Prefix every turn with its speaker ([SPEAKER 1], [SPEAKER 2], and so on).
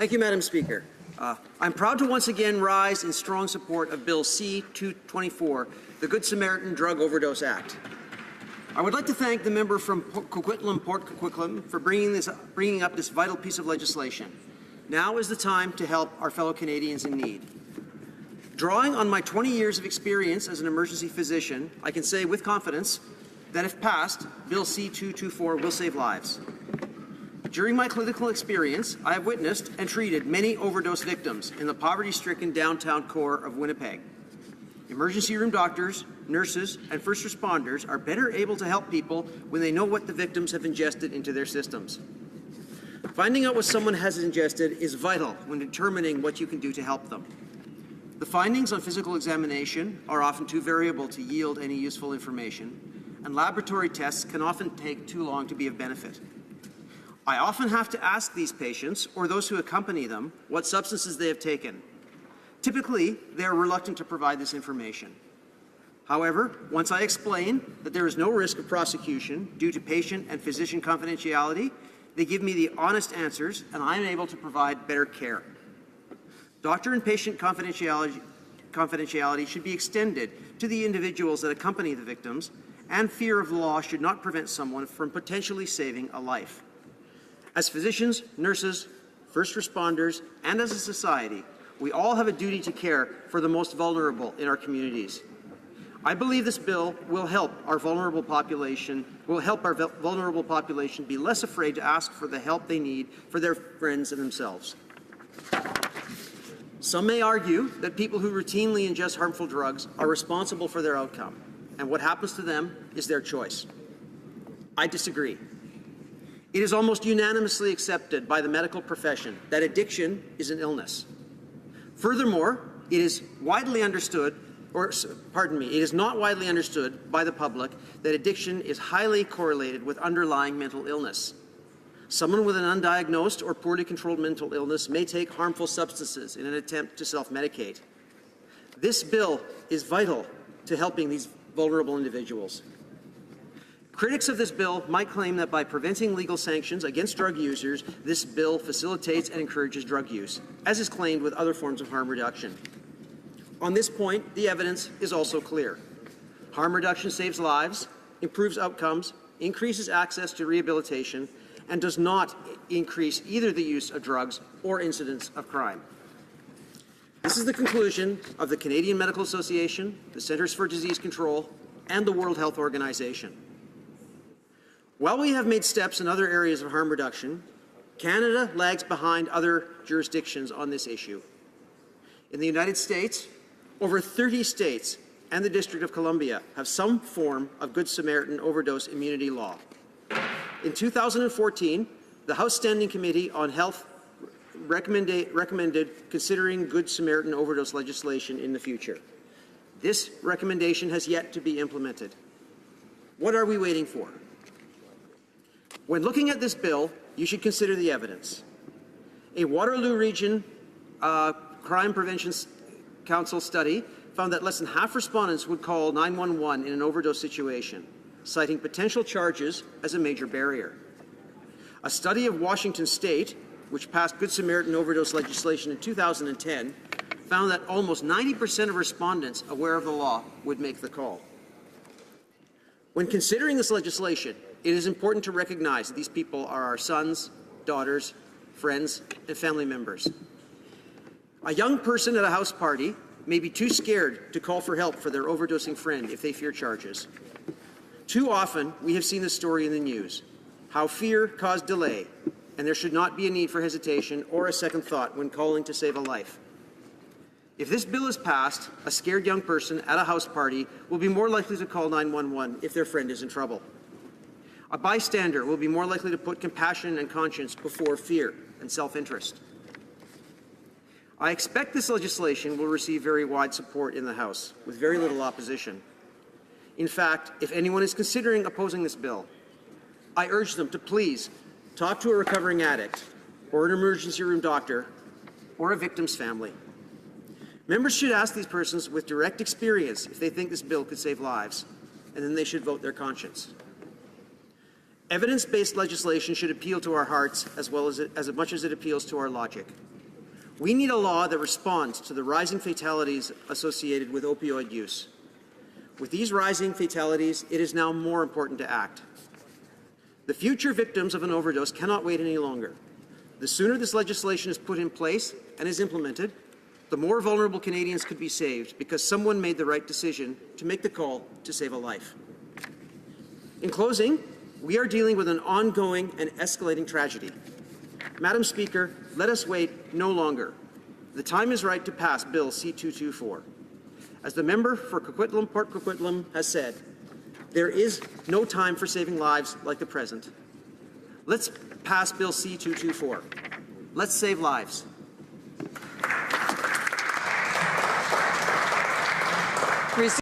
[SPEAKER 1] Thank you, Madam Speaker. I'm proud to once again rise in strong support of Bill C-224, the Good Samaritan Drug Overdose Act. I would like to thank the member from Coquitlam, Port Coquitlam, for bringing up this vital piece of legislation. Now is the time to help our fellow Canadians in need. Drawing on my 20 years of experience as an emergency physician, I can say with confidence that if passed, Bill C-224 will save lives. During my clinical experience, I have witnessed and treated many overdose victims in the poverty-stricken downtown core of Winnipeg. Emergency room doctors, nurses, and first responders are better able to help people when they know what the victims have ingested into their systems. Finding out what someone has ingested is vital when determining what you can do to help them. The findings on physical examination are often too variable to yield any useful information, and laboratory tests can often take too long to be of benefit. I often have to ask these patients, or those who accompany them, what substances they have taken. Typically, they are reluctant to provide this information. However, once I explain that there is no risk of prosecution due to patient and physician confidentiality, they give me the honest answers, and I am able to provide better care. Doctor and patient confidentiality should be extended to the individuals that accompany the victims, and fear of the law should not prevent someone from potentially saving a life. As physicians, nurses, first responders, and as a society, we all have a duty to care for the most vulnerable in our communities. I believe this bill will help our vulnerable population be less afraid to ask for the help they need for their friends and themselves. Some may argue that people who routinely ingest harmful drugs are responsible for their outcome, and what happens to them is their choice. I disagree. It is almost unanimously accepted by the medical profession that addiction is an illness. Furthermore, it is not widely understood by the public that addiction is highly correlated with underlying mental illness. Someone with an undiagnosed or poorly controlled mental illness may take harmful substances in an attempt to self-medicate. This bill is vital to helping these vulnerable individuals. Critics of this bill might claim that by preventing legal sanctions against drug users, this bill facilitates and encourages drug use, as is claimed with other forms of harm reduction. On this point, the evidence is also clear. Harm reduction saves lives, improves outcomes, increases access to rehabilitation, and does not increase either the use of drugs or incidents of crime. This is the conclusion of the Canadian Medical Association, the Centres for Disease Control, and the World Health Organization. While we have made steps in other areas of harm reduction, Canada lags behind other jurisdictions on this issue. In the United States, over 30 states and the District of Columbia have some form of Good Samaritan overdose immunity law. In 2014, the House Standing Committee on Health recommended considering Good Samaritan overdose legislation in the future. This recommendation has yet to be implemented. What are we waiting for? When looking at this bill, you should consider the evidence. A Waterloo Region Crime Prevention Council study found that less than half respondents would call 911 in an overdose situation, citing potential charges as a major barrier. A study of Washington State, which passed Good Samaritan overdose legislation in 2010, found that almost 90% of respondents aware of the law would make the call. When considering this legislation, it is important to recognize that these people are our sons, daughters, friends, and family members. A young person at a house party may be too scared to call for help for their overdosing friend if they fear charges. Too often, we have seen this story in the news, how fear caused delay, and there should not be a need for hesitation or a second thought when calling to save a life. If this bill is passed, a scared young person at a house party will be more likely to call 911 if their friend is in trouble. A bystander will be more likely to put compassion and conscience before fear and self-interest. I expect this legislation will receive very wide support in the House, with very little opposition. In fact, if anyone is considering opposing this bill, I urge them to please talk to a recovering addict, or an emergency room doctor, or a victim's family. Members should ask these persons with direct experience if they think this bill could save lives, and then they should vote their conscience. Evidence-based legislation should appeal to our hearts as much as it appeals to our logic. We need a law that responds to the rising fatalities associated with opioid use. With these rising fatalities, it is now more important to act. The future victims of an overdose cannot wait any longer. The sooner this legislation is put in place and is implemented, the more vulnerable Canadians could be saved because someone made the right decision to make the call to save a life. In closing, we are dealing with an ongoing and escalating tragedy. Madam Speaker, let us wait no longer. The time is right to pass Bill C-224. As the member for Coquitlam, Port Coquitlam has said, there is no time for saving lives like the present. Let's pass Bill C-224. Let's save lives.